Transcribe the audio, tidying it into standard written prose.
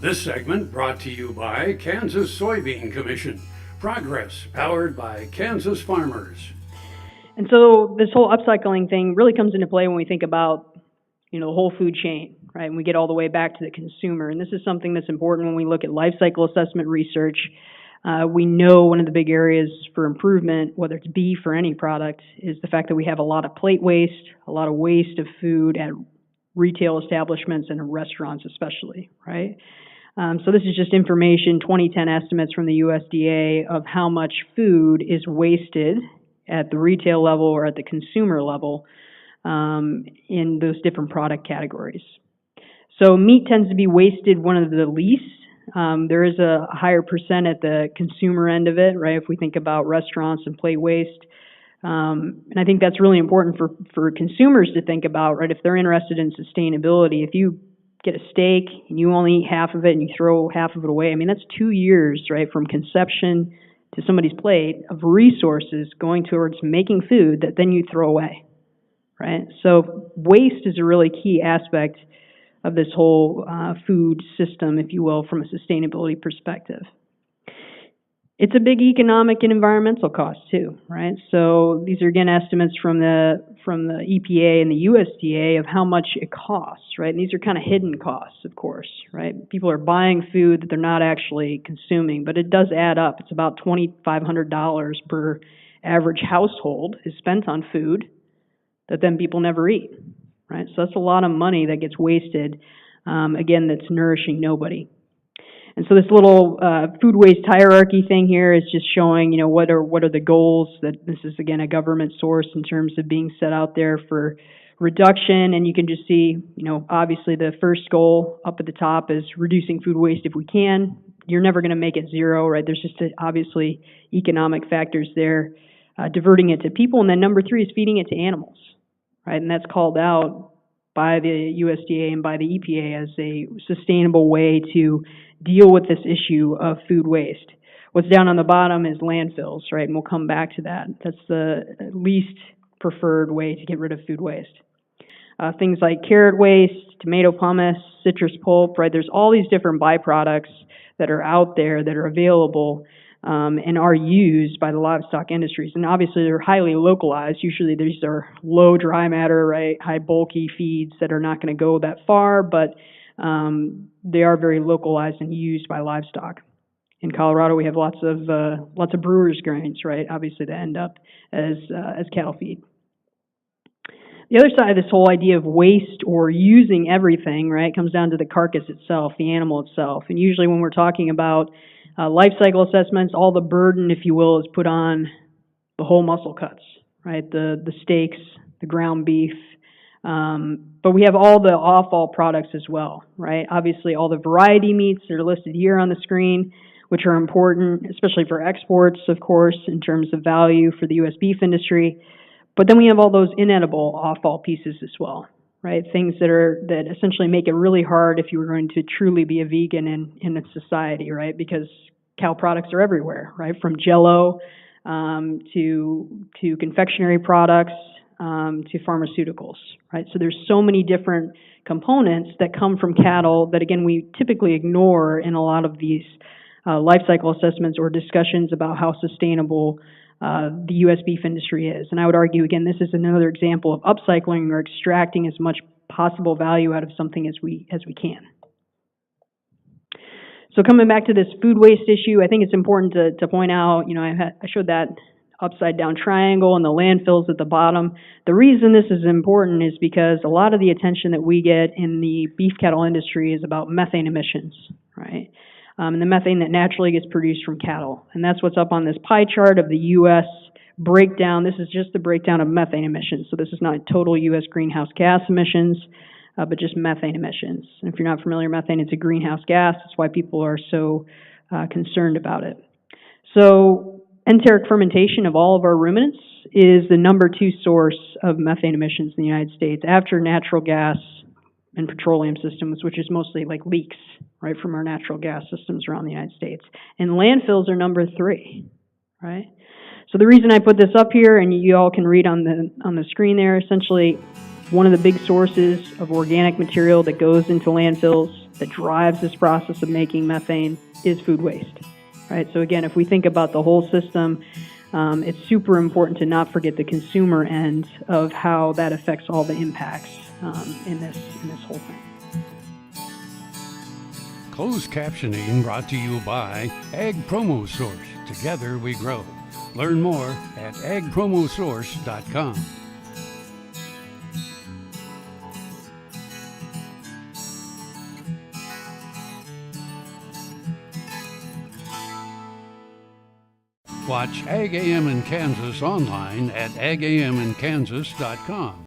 This segment brought to you by Kansas Soybean Commission. Progress powered by Kansas farmers. And so this whole upcycling thing really comes into play when we think about, the whole food chain, right? And we get all the way back to the consumer. And this is something that's important when we look at life cycle assessment research. We know one of the big areas for improvement, whether it's beef or any product, is the fact that we have a lot of plate waste, a lot of waste of food at retail establishments and restaurants especially, right? So this is just information, 2010 estimates from the USDA of how much food is wasted at the retail level or at the consumer level in those different product categories. So meat tends to be wasted one of the least. There is a higher percent at the consumer end of it, right, if we think about restaurants and plate waste. And I think that's really important for consumers to think about, right, if they're interested in sustainability. If you get a steak and you only eat half of it and you throw half of it away, I mean, that's 2 years, right, from conception to somebody's plate of resources going towards making food that then you throw away, right? So waste is a really key aspect of this whole food system, if you will, from a sustainability perspective. It's a big economic and environmental cost too, right? So these are again estimates from the EPA and the USDA of how much it costs, right? And these are kind of hidden costs, of course, right? People are buying food that they're not actually consuming, but it does add up. It's about $2,500 per average household is spent on food that then people never eat, right? So that's a lot of money that gets wasted, again, that's nourishing nobody. And so this little food waste hierarchy thing here is just showing, what are the goals that this is, again, a government source in terms of being set out there for reduction. And you can just see, obviously the first goal up at the top is reducing food waste if we can. You're never going to make it zero, right? There's just obviously economic factors there, diverting it to people. And then number 3 is feeding it to animals, right? And that's called out by the USDA and by the EPA as a sustainable way to deal with this issue of food waste. What's down on the bottom is landfills, right? And we'll come back to that. That's the least preferred way to get rid of food waste. Things like carrot waste, tomato pumice, citrus pulp, right? There's all these different byproducts that are out there that are available and are used by the livestock industries. And obviously they're highly localized. Usually these are low dry matter, right? High bulky feeds that are not going to go that far, but they are very localized and used by livestock. In Colorado, we have lots of brewers' grains, right? Obviously, that end up as cattle feed. The other side of this whole idea of waste or using everything, right, comes down to the carcass itself, the animal itself. And usually, when we're talking about life cycle assessments, all the burden, if you will, is put on the whole muscle cuts, right? The steaks, the ground beef. But we have all the offal products as well, right? Obviously, all the variety meats that are listed here on the screen, which are important, especially for exports, of course, in terms of value for the U.S. beef industry. But then we have all those inedible offal pieces as well, right? Things that essentially make it really hard if you were going to truly be a vegan in a society, right? Because cow products are everywhere, right? From Jell-O to confectionery products, to pharmaceuticals, right? So there's so many different components that come from cattle that, again, we typically ignore in a lot of these life cycle assessments or discussions about how sustainable the U.S. beef industry is. And I would argue, again, this is another example of upcycling or extracting as much possible value out of something as we can. So coming back to this food waste issue, I think it's important to point out, I showed that upside down triangle and the landfills at the bottom. The reason this is important is because a lot of the attention that we get in the beef cattle industry is about methane emissions, right? And the methane that naturally gets produced from cattle. And that's what's up on this pie chart of the U.S. breakdown. This is just the breakdown of methane emissions. So this is not total U.S. greenhouse gas emissions, but just methane emissions. And if you're not familiar, methane is a greenhouse gas. That's why people are so concerned about it. So enteric fermentation of all of our ruminants is the number 2 source of methane emissions in the United States after natural gas and petroleum systems, which is mostly like leaks, right, from our natural gas systems around the United States. And landfills are number 3, right? So the reason I put this up here, and you all can read on the screen there, essentially, One of the big sources of organic material that goes into landfills that drives this process of making methane is food waste, right? So again, if we think about the whole system, it's super important to not forget the consumer end of how that affects all the impacts in this whole thing. Closed captioning brought to you by Ag Promo Source. Together we grow. Learn more at agpromosource.com. Watch Ag AM in Kansas online at agaminkansas.com.